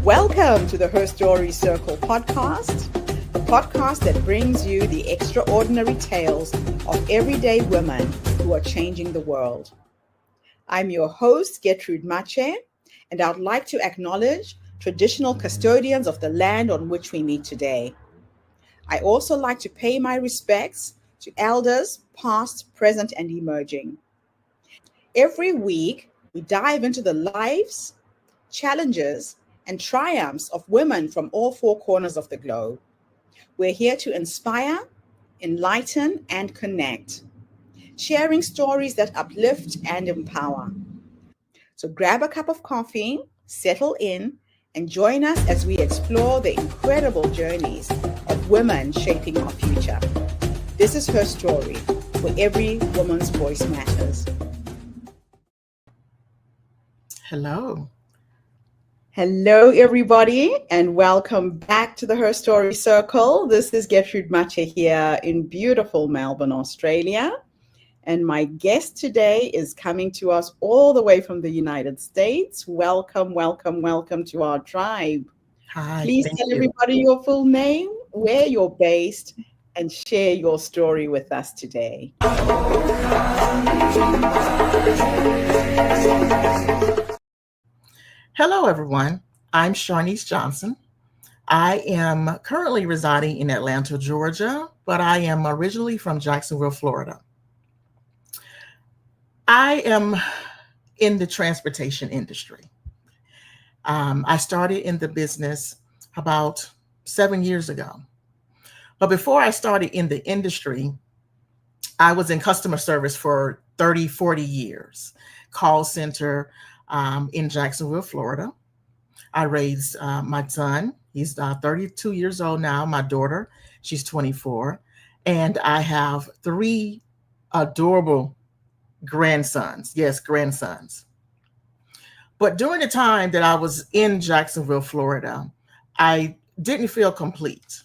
Welcome to the Her Story Circle podcast, the podcast that brings you the extraordinary tales of everyday women who are changing the world. I'm your host, Gertrude Mache, and I'd like to acknowledge traditional custodians of the land on which we meet today. I also like to pay my respects to elders, past, present, and emerging. Every week, we dive into the lives, challenges, and triumphs of women from all four corners of the globe. We're here to inspire, enlighten, and connect, sharing stories that uplift and empower. So grab a cup of coffee, settle in, and join us as we explore the incredible journeys of women shaping our future. This is Her Story, where every woman's voice matters. Hello. Hello, everybody, and welcome back to the Her Story Circle. This is Gertrude Mache here in beautiful Melbourne, Australia. And my guest today is coming to us all the way from the United States. Welcome, welcome, welcome to our tribe. Hi. Please tell everybody your full name, where you're based, and share your story with us today. Hello, everyone. I'm Sharnese Johnson. I am currently residing in Atlanta, Georgia, but I am originally from Jacksonville, Florida. I am in the transportation industry. I started in the business about 7 years ago. But before I started in the industry, I was in customer service for 30, 40 years, call center in Jacksonville, Florida. I raised my son. He's 32 years old now. My daughter, she's 24. And I have 3 adorable grandsons. Yes, grandsons. But during the time that I was in Jacksonville, Florida, I didn't feel complete.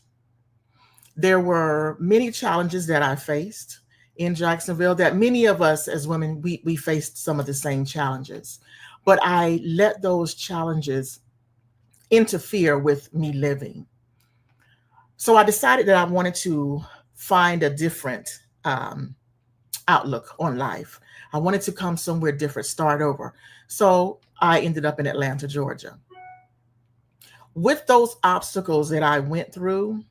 There were many challenges that I faced in Jacksonville that many of us as women, we faced some of the same challenges. But I let those challenges interfere with me living. So I decided that I wanted to find a different outlook on life. I wanted to come somewhere different, start over. So I ended up in Atlanta, Georgia. With those obstacles that I went through,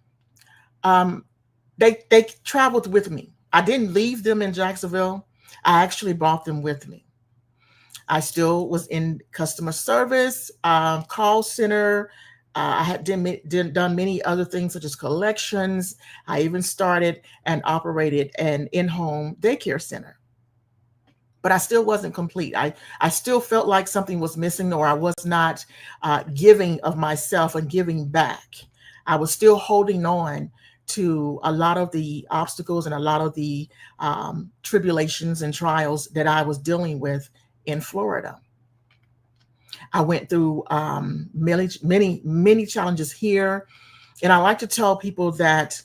they traveled with me. I didn't leave them in Jacksonville. I actually brought them with me. I still was in customer service, call center. I had done many other things such as collections. I even started and operated an in-home daycare center. But I still wasn't complete. I still felt like something was missing, or I was not giving of myself and giving back. I was still holding on to a lot of the obstacles and a lot of the tribulations and trials that I was dealing with in Florida. I went through many challenges here. And I like to tell people that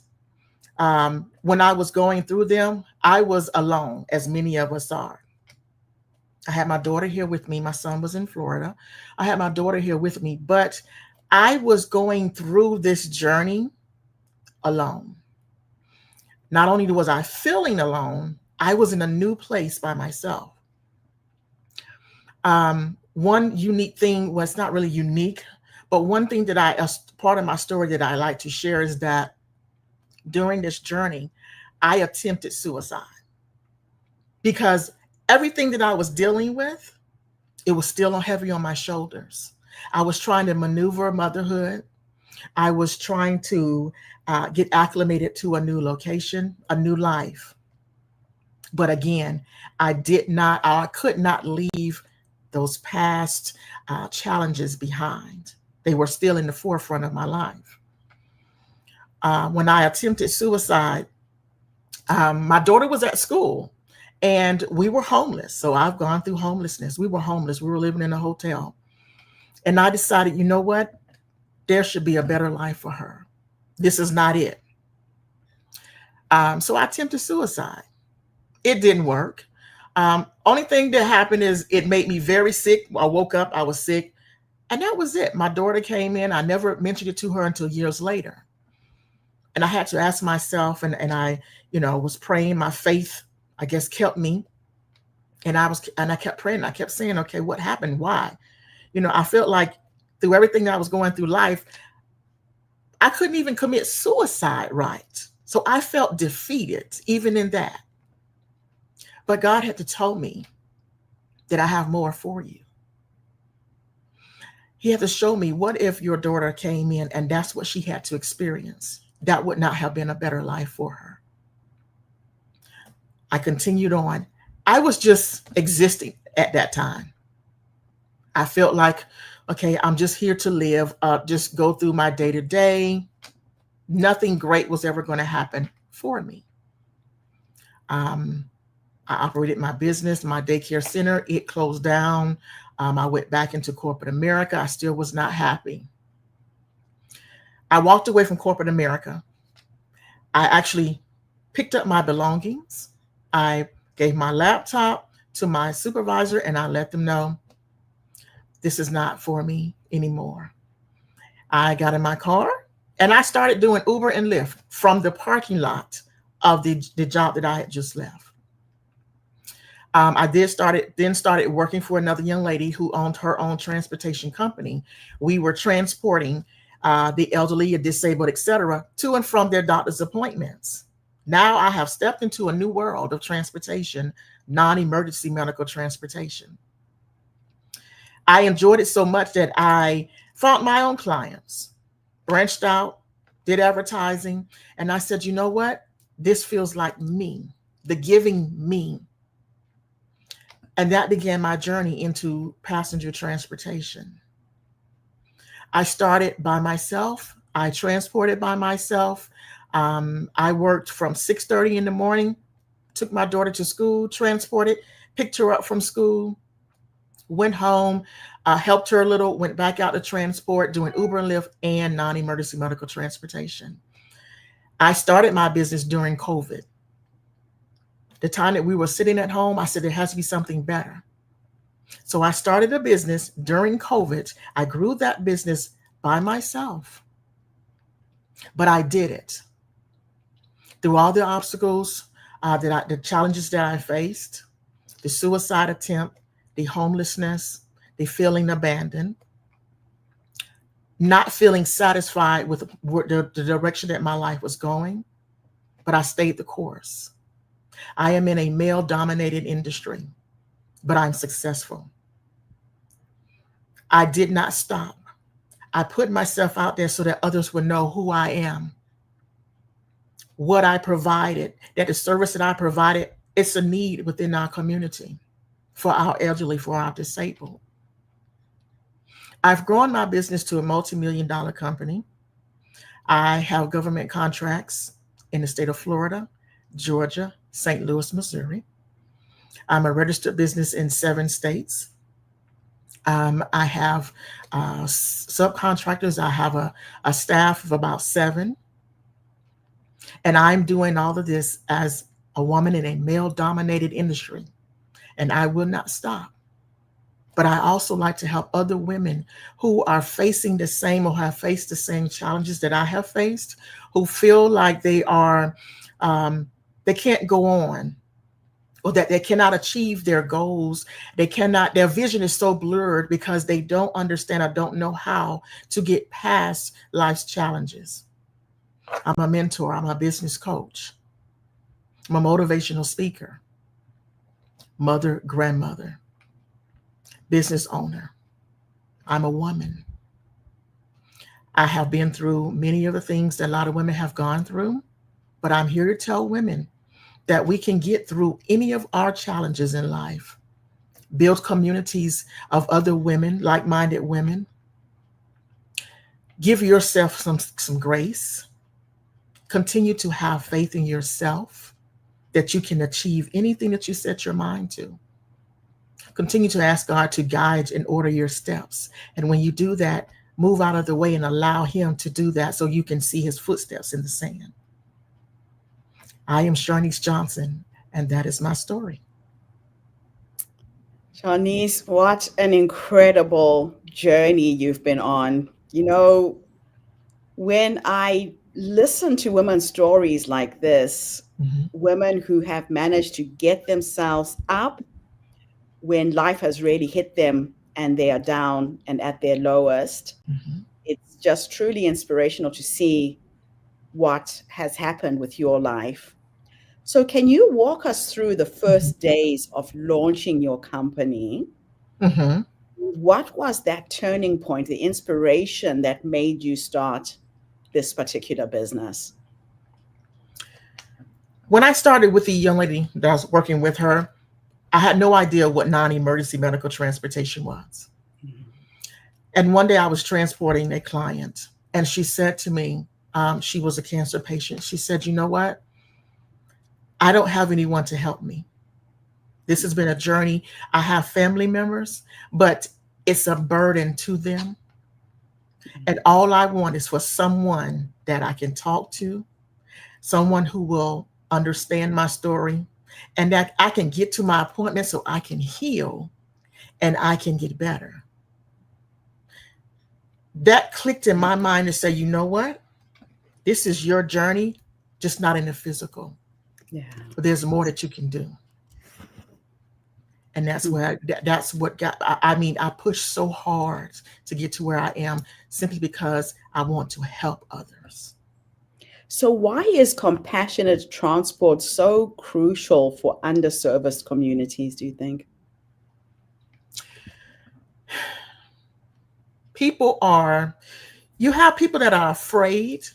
when I was going through them, I was alone, as many of us are. I had my daughter here with me. My son was in Florida. I had my daughter here with me, but I was going through this journey alone. Not only was I feeling alone, I was in a new place by myself. One unique thing, well, it's not really unique, but one thing that part of my story that I like to share is that during this journey, I attempted suicide because everything that I was dealing with, it was still heavy on my shoulders. I was trying to maneuver motherhood. I was trying to get acclimated to a new location, a new life. But again, I could not leave those past challenges behind. They were still in the forefront of my life. When I attempted suicide, my daughter was at school and we were homeless. So I've gone through homelessness. We were homeless. We were living in a hotel. And I decided, you know what? There should be a better life for her. This is not it. So I attempted suicide. It didn't work. Only thing that happened is it made me very sick. I woke up, I was sick, And that was it. My daughter came in. I never mentioned it to her until years later. And I had to ask myself, and I, was praying. My faith, I guess, kept me. And I kept praying. I kept saying, okay, what happened? Why? I felt like through everything that I was going through life, I couldn't even commit suicide right. So I felt defeated even in that. But God had to tell me that I have more for you. He had to show me, what if your daughter came in and that's what she had to experience? That would not have been a better life for her. I continued on. I was just existing at that time. I felt like, okay, I'm just here to live, just go through my day to day. Nothing great was ever going to happen for me. I operated my business, my daycare center. It closed down. I went back into corporate America. I still was not happy. I walked away from corporate America. I actually picked up my belongings. I gave my laptop to my supervisor and I let them know this is not for me anymore. I got in my car and I started doing Uber and Lyft from the parking lot of the job that I had just left. I started working for another young lady who owned her own transportation company. We were transporting the elderly, disabled, etc., to and from their doctor's appointments. Now I have stepped into a new world of transportation, non-emergency medical transportation. I enjoyed it so much that I found my own clients, branched out, did advertising, and I said, you know what? This feels like me, the giving me. And that began my journey into passenger transportation. I started by myself. I transported by myself. I worked from 6:30 in the morning, took my daughter to school, transported, picked her up from school, went home, helped her a little, went back out to transport, doing Uber and Lyft and non-emergency medical transportation. I started my business during COVID. The time that we were sitting at home, I said, there has to be something better. So I started a business during COVID. I grew that business by myself, but I did it through all the obstacles, the challenges that I faced, the suicide attempt, the homelessness, the feeling abandoned, not feeling satisfied with the direction that my life was going, but I stayed the course. I am in a male-dominated industry, but I'm successful. I did not stop. I put myself out there so that others would know who I am, what I provided, that the service that I provided, it's a need within our community for our elderly, for our disabled. I've grown my business to a multi-million-dollar company. I have government contracts in the state of Florida, Georgia, St. Louis, Missouri. I'm a registered business in 7 states. I have subcontractors. I have a staff of about 7. And I'm doing all of this as a woman in a male-dominated industry. And I will not stop. But I also like to help other women who are facing the same or have faced the same challenges that I have faced, who feel like they can't go on, or that they cannot achieve their goals. Their vision is so blurred because they don't understand or don't know how to get past life's challenges. I'm a mentor. I'm a business coach. I'm a motivational speaker, mother, grandmother, business owner. I'm a woman. I have been through many of the things that a lot of women have gone through, but I'm here to tell women that we can get through any of our challenges in life, build communities of other women, like-minded women, give yourself some grace, continue to have faith in yourself that you can achieve anything that you set your mind to. Continue to ask God to guide and order your steps. And when you do that, move out of the way and allow him to do that so you can see his footsteps in the sand. I am Sharnese Johnson, and that is my story. Sharnese, what an incredible journey you've been on. You know, when I listen to women's stories like this, Mhm, women who have managed to get themselves up when life has really hit them and they are down and at their lowest, mhm, it's just truly inspirational to see what has happened with your life. So, can you walk us through the mhm, first days of launching your company? mhm. What was that turning point, the inspiration that made you start this particular business? When I started with the young lady that I was working with her, I had no idea what non-emergency medical transportation was. Mhm. And one day I was transporting a client, and she said to me, she was a cancer patient. She said, "You know what? I don't have anyone to help me. This has been a journey. I have family members, but it's a burden to them. And all I want is for someone that I can talk to, someone who will understand my story, and that I can get to my appointment so I can heal and I can get better." That clicked in my mind to say, you know what? This is your journey, just not in the physical. Yeah. But there's more that you can do. And that's what got, I mean, I pushed so hard to get to where I am simply because I want to help others. So, why is compassionate transport so crucial for underserviced communities, do you think? People are, you have people that are afraid.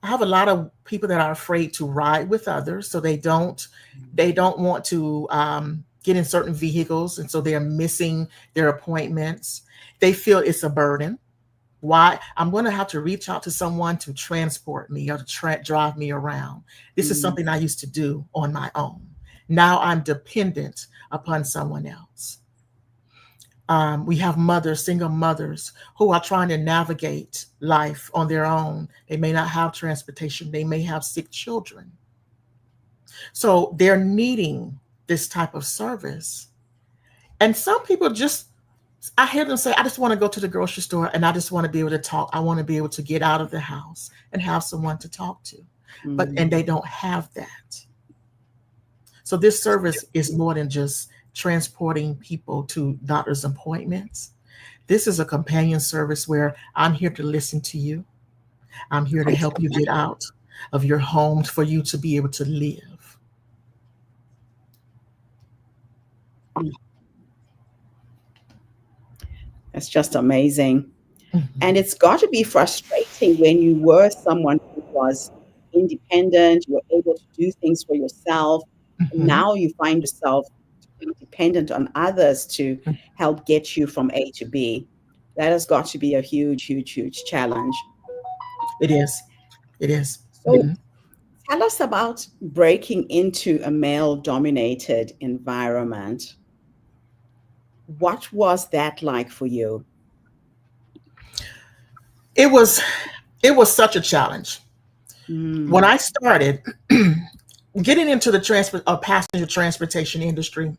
I have a lot of people that are afraid to ride with others, so they don't want to get in certain vehicles, and so they're missing their appointments. They feel it's a burden. Why? I'm going to have to reach out to someone to transport me or to drive me around. This is Mm, something I used to do on my own. Now I'm dependent upon someone else. We have mothers, single mothers, who are trying to navigate life on their own. They may not have transportation, they may have sick children. So they're needing this type of service. And some people just, I hear them say, I just want to go to the grocery store and I just want to be able to talk. I want to be able to get out of the house and have someone to talk to. And mm. they don't have that. So this service is more than just transporting people to doctor's appointments. This is a companion service where I'm here to listen to you. I'm here to help you get out of your home for you to be able to live. That's just amazing. And Mhm, it's got to be frustrating when you were someone who was independent, you were able to do things for yourself. And mhm, now you find yourself being dependent on others to mhm. help get you from A to B. That has got to be a huge, huge, huge challenge. It is. It is. So Mhm. tell us about breaking into a male dominated environment. What was that like for you? It was it was such a challenge. When Mm, I started getting into the passenger transportation industry,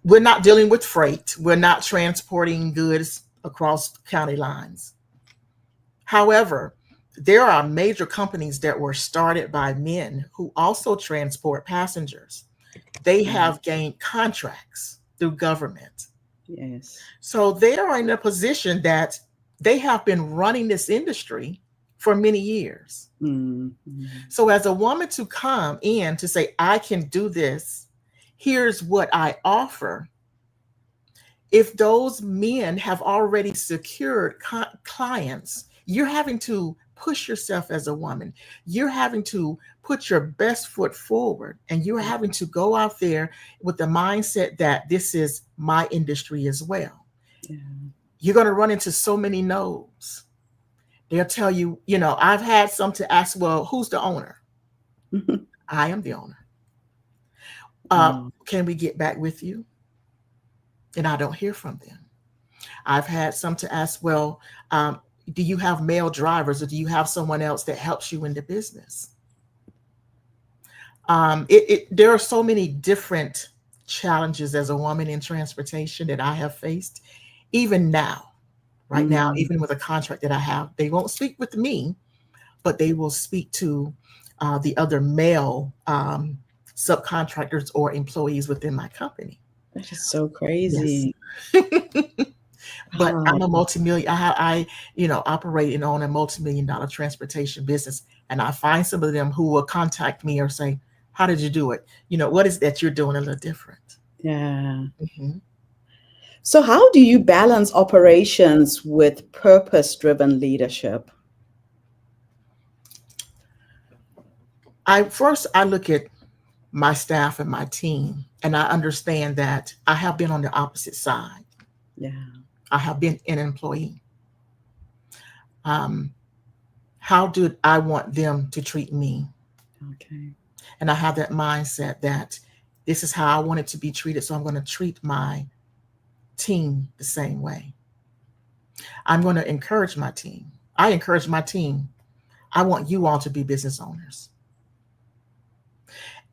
we're not dealing with freight. We're not transporting goods across county lines. However, there are major companies that were started by men who also transport passengers. They mm, have gained contracts through government. yes. So they are in a position that they have been running this industry for many years. Mm, mm, So, as a woman to come in to say, I can do this, here's what I offer. If those men have already secured clients, you're having to push yourself as a woman. You're having to put your best foot forward, and you're having to go out there with the mindset that this is my industry as well. yeah. You're going to run into so many no's. They'll tell you, I've had some to ask, well, who's the owner? I am the owner. Wow. Can we get back with you? And I don't hear from them. I've had some to ask, well, do you have male drivers or do you have someone else that helps you in the business? There are so many different challenges as a woman in transportation that I have faced. Even now, right now, Mm, even with a contract that I have, they won't speak with me, but they will speak to the other male subcontractors or employees within my company. that is so Yes. crazy. But I'm Wow. a multi-million. Operate and own a multi-million-dollar transportation business, and I find some of them who will contact me or say, "How did you do it? What is that you're doing a little different?" Yeah. Mhm. So, how do you balance operations with purpose-driven leadership? I look at my staff and my team, and I understand that I have been on the opposite side. Yeah. I have been an employee. Um, how do I want them to treat me? Okay. And I have that mindset that this is how I want it to be treated. So I'm going to treat my team the same way. I'm going to encourage my team. I encourage my team. I want you all to be business owners.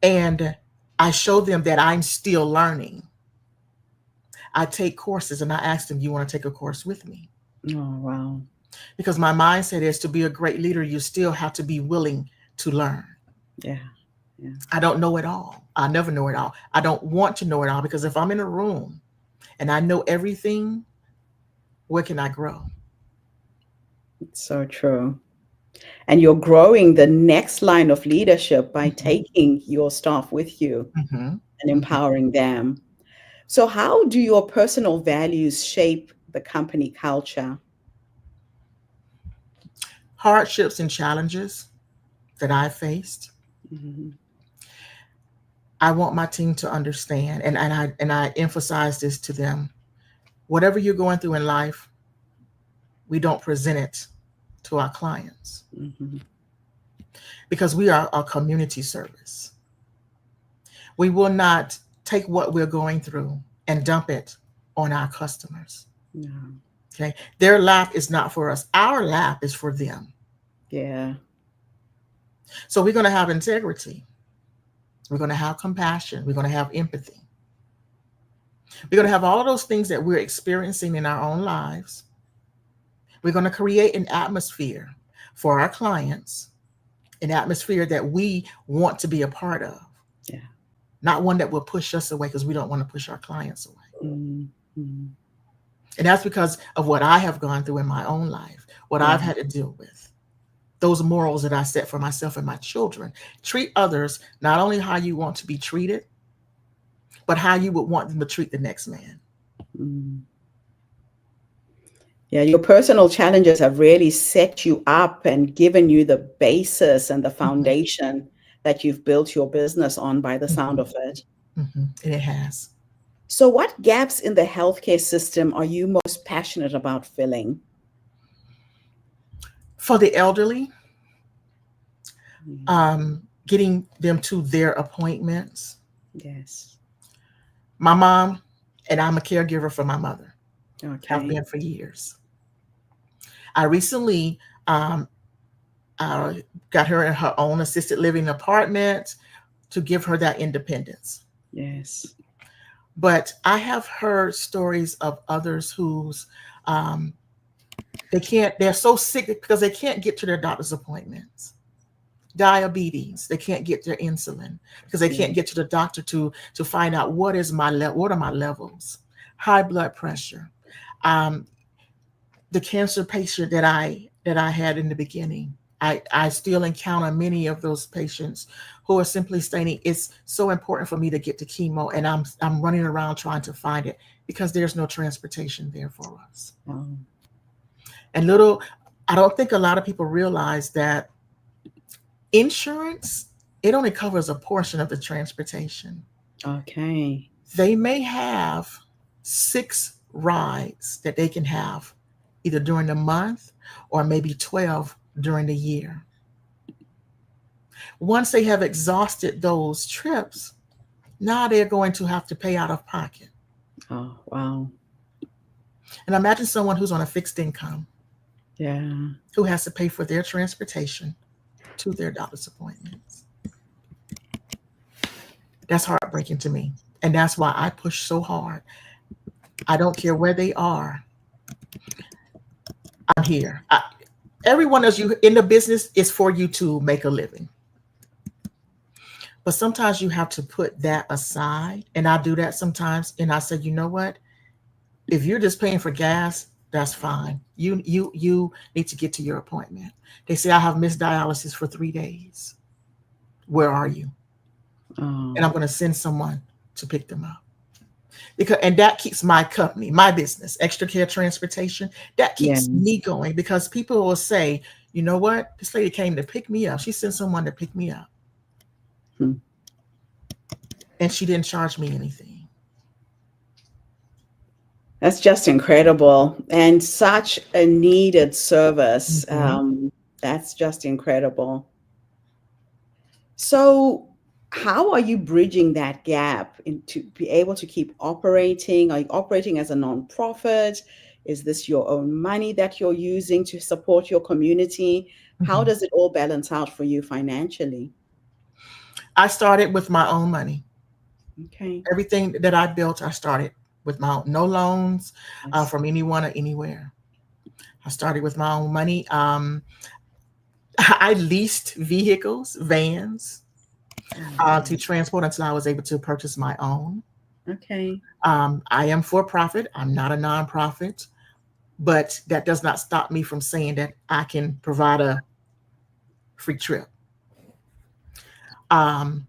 And I show them that I'm still learning. I take courses and I ask them, you want to take a course with me? Oh, wow. Because my mindset is to be a great leader, you still have to be willing to learn. Yeah. Yeah. I don't know it all. I never know it all. I don't want to know it all because if I'm in a room and I know everything, where can I grow? It's so true. And you're growing the next line of leadership by Mhm, taking your staff with you mhm, and mhm. empowering them. So, how do your personal values shape the company culture? Hardships and challenges that I faced, Mhm. I want my team to understand, and I emphasize this to them. Whatever you're going through in life, we don't present it to our clients Mhm. because we are a community service. We will not take what we're going through and dump it on our customers. Yeah. Okay. Their lap is not for us. Our lap is for them. Yeah. So we're going to have integrity. We're going to have compassion. We're going to have empathy. We're going to have all of those things that we're experiencing in our own lives. We're going to create an atmosphere for our clients, an atmosphere that we want to be a part of, Yeah. not one that will push us away because we don't want to push our clients away. Mhm. And that's because of what I have gone through in my own life, what Yeah. I've had to deal with, those morals that I set for myself and my children. Treat others not only how you want to be treated, but how you would want them to treat the next man. Mm. Yeah, your personal challenges have really set you up and given you the basis and the Mhm, foundation that you've built your business on by the sound mhm, of it. and it has. So, what gaps in the healthcare system are you most passionate about filling? For the elderly, Mm, getting them to their appointments. yes. My mom, and I'm a caregiver for my mother, have Okay. been for years. I recently um, uh, got her in her own assisted living apartment to give her that independence. Yes. But I have heard stories of others who's um, they're so sick because they can't get to their doctor's appointments. Diabetes, they can't get their insulin because they Yeah. can't get to the doctor to find out what are my levels. High blood pressure. Um, the cancer patient that I had in the beginning, I still encounter many of those patients who are simply stating it's so important for me to get to chemo, and I'm running around trying to find it because there's no transportation there for us. Oh, And I don't think a lot of people realize that insurance, it only covers a portion of the transportation. okay. They may have 6 rides that they can have either during the month or maybe 12 during the year. Once they have exhausted those trips, now they're going to have to pay out of pocket. Oh, wow. And imagine someone who's on a fixed income Yeah. who has to pay for their transportation to their doctor's appointments. That's heartbreaking to me. And that's why I push so hard. I don't care where they are. I'm here. Everyone else you in the business is for you to make a living. But sometimes you have to put that aside. And I do that sometimes. And I said, you know what? If you're just paying for gas, that's fine. You need to get to your appointment. They say I have missed dialysis for 3 days. Where are you? Oh, And I'm going to send someone to pick them up. And that keeps my company, my business, XtraCare Transportation, that keeps yes. me going, because people will say, you know what? This lady came to pick me up. She sent someone to pick me up. Hmm. And she didn't charge me anything. That's just incredible, and such a needed service. Mhm. That's just incredible. So, how are you bridging that gap to be able to keep operating? Are you operating as a nonprofit? Is this your own money that you're using to support your community? How Mhm. does it all balance out for you financially? I started with my own money. Okay, Everything that I built, I started with my own, no loans I see. from anyone or anywhere. I started with my own money. I leased vehicles, vans, Oh, to transport until I was able to purchase my own. okay. I am for profit. I'm not a nonprofit, but that does not stop me from saying that I can provide a free trip. Um,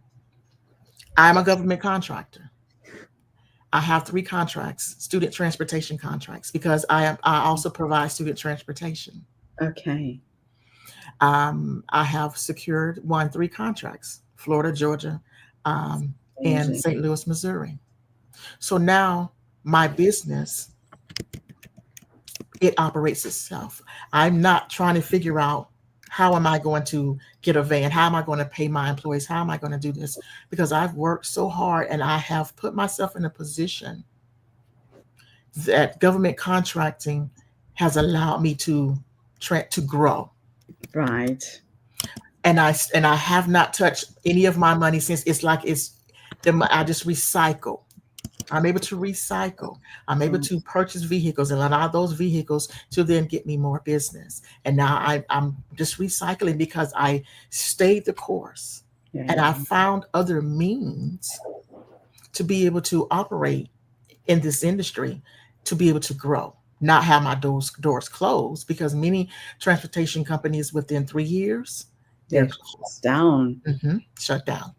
I'm a government contractor. I have 3 contracts, student transportation contracts, because I also provide student transportation. Okay. I have secured 3 contracts: Florida, Georgia, and Amazing. St. Louis, Missouri. So now my business, it operates itself. I'm not trying to figure out how am I going to get a van? How am I going to pay my employees? How am I going to do this? Because I've worked so hard and I have put myself in a position that government contracting has allowed me to grow. Right. And I have not touched any of my money since. It's like I just recycle. I'm able to recycle. I'm able Right. to purchase vehicles and allow those vehicles to then get me more business. And now I'm just recycling because I stayed the course and I Yeah. found other means to be able to operate in this industry, to be able to grow, not have my doors closed, because many transportation companies within 3 years, they're They're shut closed. down. Shut down.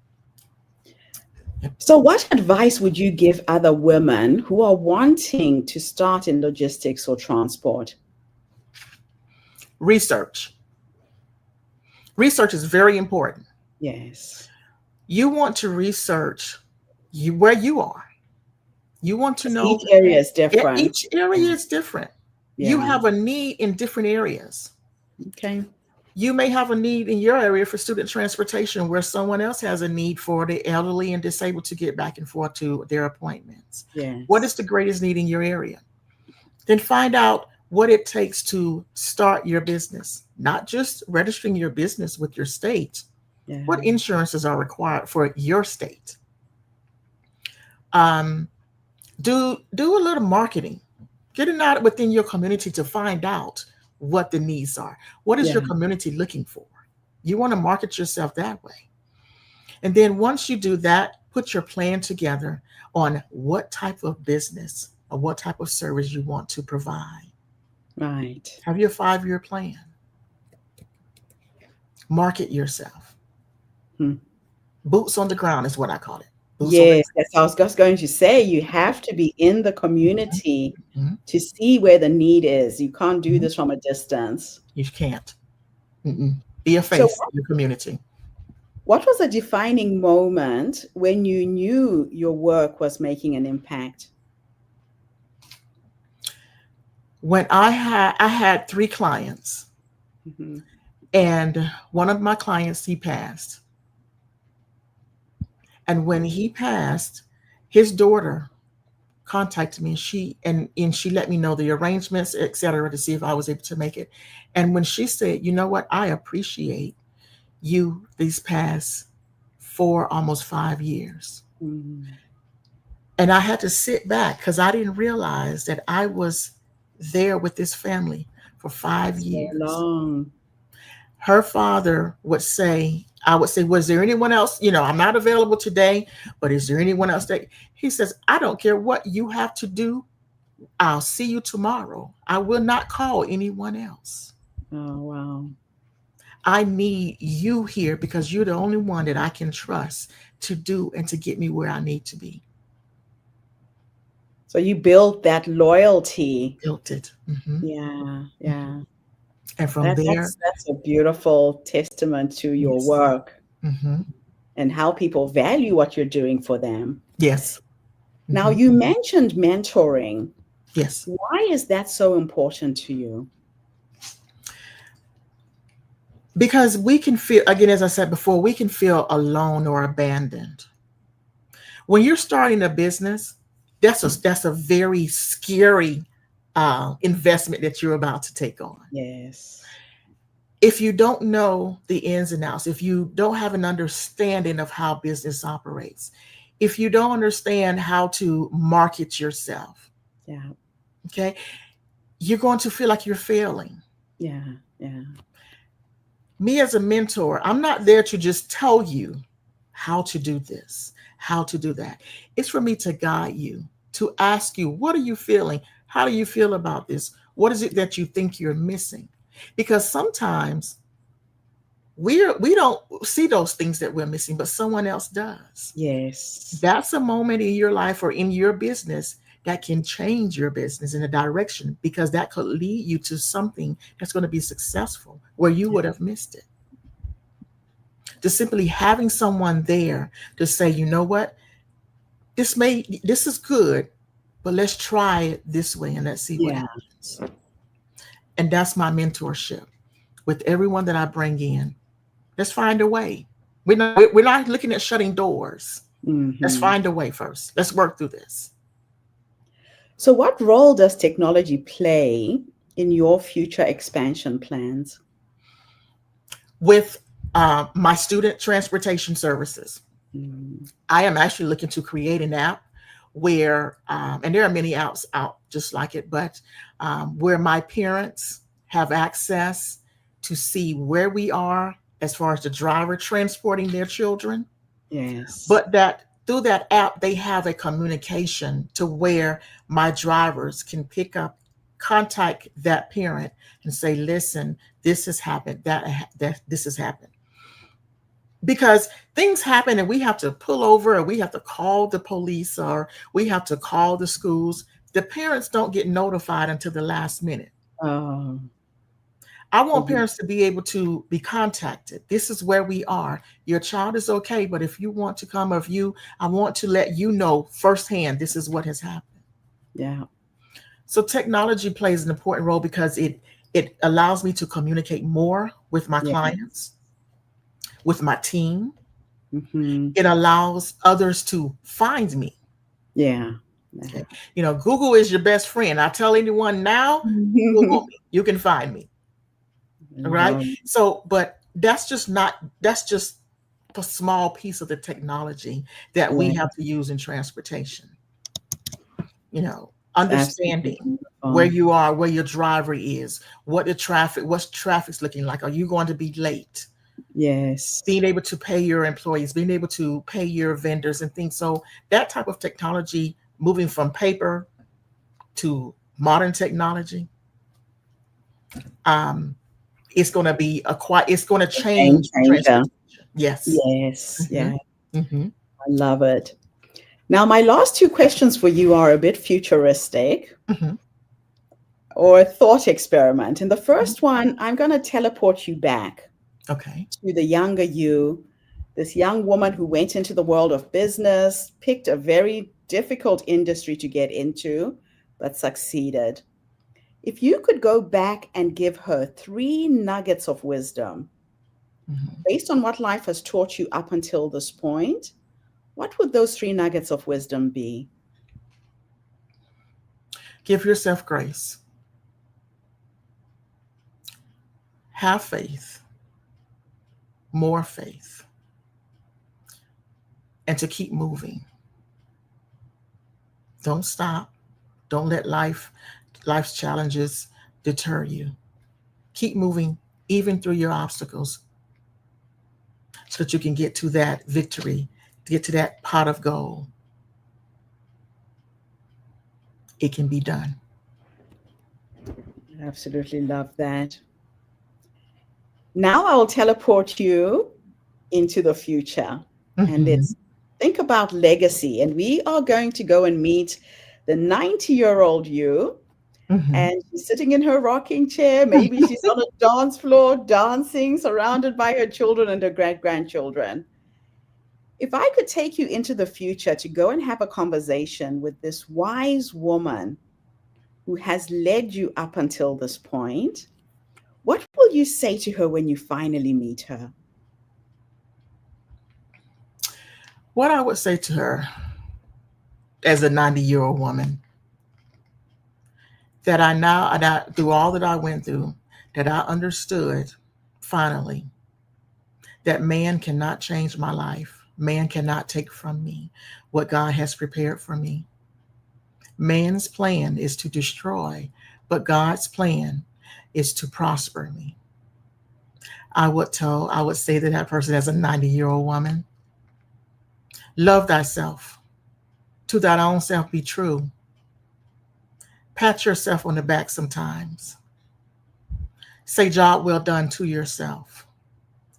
Yep. So, what advice would you give other women who are wanting to start in logistics or transport? Research. Research is very important. Yes. You want to research where you are. You want to Each know area is different. each area is different. You Yeah. have a need in different areas. Okay. You may have a need in your area for student transportation where someone else has a need for the elderly and disabled to get back and forth to their appointments. What is the Yes. greatest need in your area? Then find out what it takes to start your business, not just registering your business with your state. Yeah. What insurances are required for your state? Um, do a little marketing. Getting out within your community to find out what the needs are. What is Yeah. your community looking for? You want to market yourself that way. And then once you do that, put your plan together on what type of business or what type of service you want to provide. Right. Have your 5-year plan. Market yourself. Hmm. Boots on the ground is what I call it. Boots on the Yes, that's I was just going to say. You have to be in the ground. community Mhm, to see where the need is. You can't do mhm. this from a distance. You can't. Mm-mm. Be a So, face in your community. what was a defining moment when you knew your work was making an impact? When I had 3 clients, Mhm. and one of my clients, he passed. And when he passed, his daughter contacted me, and she let me know the arrangements, etc., to see if I was able to make it. And when she said, you know what, I appreciate you these past 4, almost 5 years. Mm. And I had to sit back because I didn't realize that I was there with this family for 5 years. long. Her father would say, I would say, was there anyone else? I'm not available today, but is there anyone else that he says, I don't care what you have to do. I'll see you tomorrow. I will not call anyone else. Oh, wow. I need you here because you're the only one that I can trust to do and to get me where I need to be. So you built that loyalty. Built it. Mm-hmm. Yeah, yeah. And from That, there, that's a beautiful testament to your yes. work Mm-hmm. and how people value what you're doing for them. Yes. Now, Mm-hmm. you mentioned mentoring. Yes. Why is that so important to you? Because we can feel, again, as I said before, we can feel alone or abandoned. When you're starting a business, that's a very scary investment that you're about to take on. Yes. If you don't know the ins and outs, if you don't have an understanding of how business operates, if you don't understand how to market yourself, Yeah. okay, you're going to feel like you're failing. Yeah. Yeah. Me as a mentor, I'm not there to just tell you how to do this, how to do that. It's for me to guide you, to ask you, what are you feeling? How do you feel about this? What is it that you think you're missing? Because sometimes we don't see those things that we're missing, but someone else does. Yes. That's a moment in your life or in your business that can change your business in a direction, because that could lead you to something that's going to be successful where you would have missed it. Just simply having someone there to say, you know what, this is good, but let's try it this way and let's see what Yeah. happens. And that's my mentorship with everyone that I bring in. Let's find a way. We're not looking at shutting doors. Let's Mm-hmm. find a way first. Let's work through this. So, what role does technology play in your future expansion plans? With my student transportation services, Mm. I am actually looking to create an app where, and there are many apps out just like it, but where my parents have access to see where we are as far as the driver transporting their children, Yes. but that through that app, they have a communication to where my drivers can pick up, contact that parent and say, listen, this has happened, that this has happened. Because things happen and we have to pull over or we have to call the police or we have to call the schools. The parents don't get notified until the last minute. Oh, I want mhm. parents to be able to be contacted. This is where we are. Your child is okay, but if you want to come, I want to let you know firsthand, this is what has happened. Yeah. So technology plays an important role because it allows me to communicate more with my Yeah. clients, with my team. Mm-hmm. It allows others to find me. Yeah. Okay. Google is your best friend. I tell anyone now, Yeah. Google me. You can find me. Right. Love. So, but that's just a small piece of the technology that we Yeah. have to use in transportation. It's absolutely Understanding where beautiful. you are, where your driver is, what's traffic's looking like. Are you going to be late? Yes. Being able to pay your employees, being able to pay your vendors and things. So that type of technology, moving from paper to modern technology, um, it's going to Game change changer. transportation. Yes. Yes. Hmm. Yeah. Hmm. I love it. Now, my last two questions for you are a bit futuristic Hmm. or a thought experiment. In the first one, I'm going to teleport you back Okay. to the younger you, this young woman who went into the world of business, picked a very difficult industry to get into, but succeeded. If you could go back and give her three nuggets of wisdom Hmm. based on what life has taught you up until this point, what would those three nuggets of wisdom be? Give yourself grace. Have faith, more faith, and to keep moving. Don't stop. Don't let life's challenges deter you. Keep moving even through your obstacles so that you can get to that victory, get to that pot of gold. It can be done. I absolutely love that. Now I will teleport you into the future. And Mm-hmm. let's think about legacy. And we are going to go and meet the 90-year-old you. Mm-hmm. And she's sitting in her rocking chair. Maybe she's on a dance floor dancing, surrounded by her children and her grandchildren. If I could take you into the future to go and have a conversation with this wise woman who has led you up until this point, what will you say to her when you finally meet her? What I would say to her as a 90-year-old woman, that I now, through all that I went through, that I understood finally that man cannot change my life. Man cannot take from me what God has prepared for me. Man's plan is to destroy, but God's plan is to prosper me. I would say to that person as a 90-year-old woman, love thyself. To thy own self be true. Pat yourself on the back sometimes. Say job well done to yourself,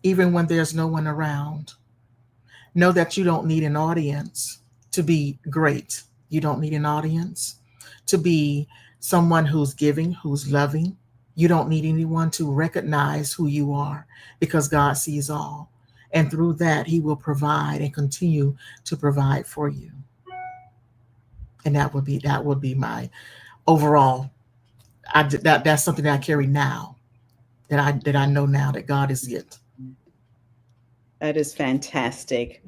even when there's no one around. Know that you don't need an audience to be great. You don't need an audience to be someone who's giving, who's loving. You don't need anyone to recognize who you are because God sees all. And through that, he will provide and continue to provide for you. And that would be my overall. That's something that I carry now. That I know now that God is it. That is fantastic.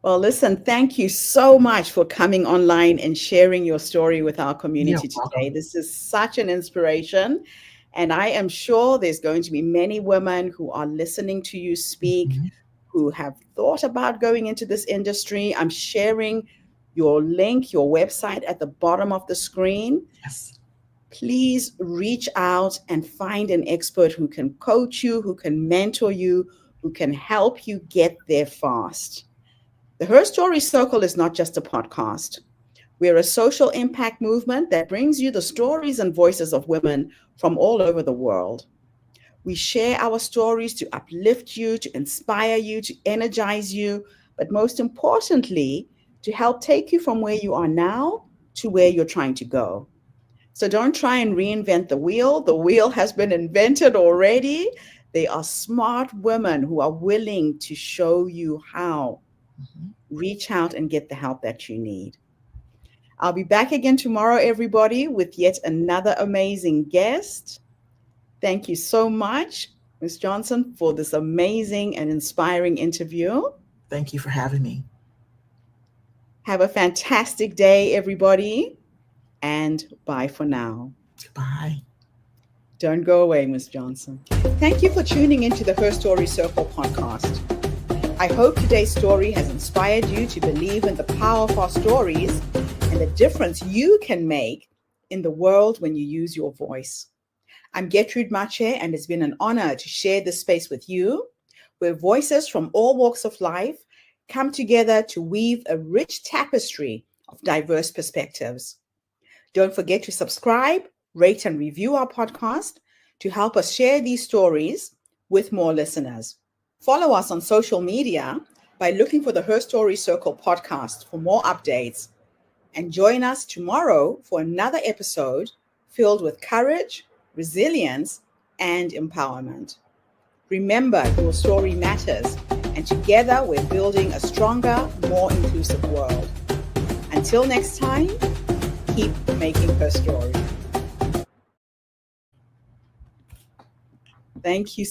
Well, listen, thank you so much for coming online and sharing your story with our You're community today. welcome. This is such an inspiration. And I am sure there's going to be many women who are listening to you speak, Mhm. who have thought about going into this industry. I'm sharing your link, your website at the bottom of the screen. Yes. Please reach out and find an expert who can coach you, who can mentor you, who can help you get there fast. The Her Story Circle is not just a podcast. We're a social impact movement that brings you the stories and voices of women from all over the world. We share our stories to uplift you, to inspire you, to energize you, but most importantly, to help take you from where you are now to where you're trying to go. So don't try and reinvent the wheel. The wheel has been invented already. They are smart women who are willing to show you how. Mhm. Reach out and get the help that you need. I'll be back again tomorrow, everybody, with yet another amazing guest. Thank you so much, Ms. Johnson, for this amazing and inspiring interview. Thank you for having me. Have a fantastic day, everybody, and bye for now. Bye. Don't go away, Ms. Johnson. Thank you for tuning into the Her Story Circle podcast. I hope today's story has inspired you to believe in the power of our stories and the difference you can make in the world when you use your voice. I'm Gertrude Mache, and it's been an honor to share this space with you, where voices from all walks of life come together to weave a rich tapestry of diverse perspectives. Don't forget to subscribe, rate, and review our podcast to help us share these stories with more listeners. Follow us on social media by looking for the Her Story Circle podcast for more updates. And join us tomorrow for another episode filled with courage, resilience, and empowerment. Remember, your story matters, and together we're building a stronger, more inclusive world. Until next time, keep making her story. Thank you